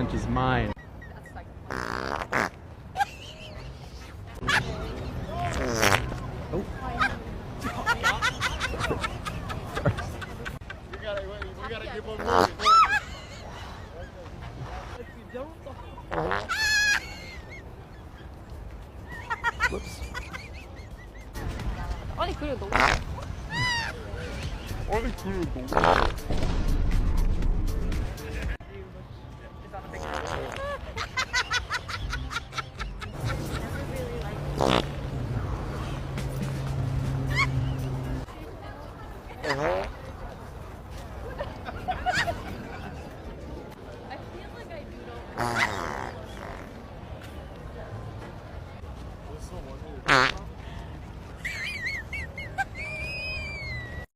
bench is mine. Oh. We gotta give him more. Whoops. 아니 그래 너무 아니 그래도. 아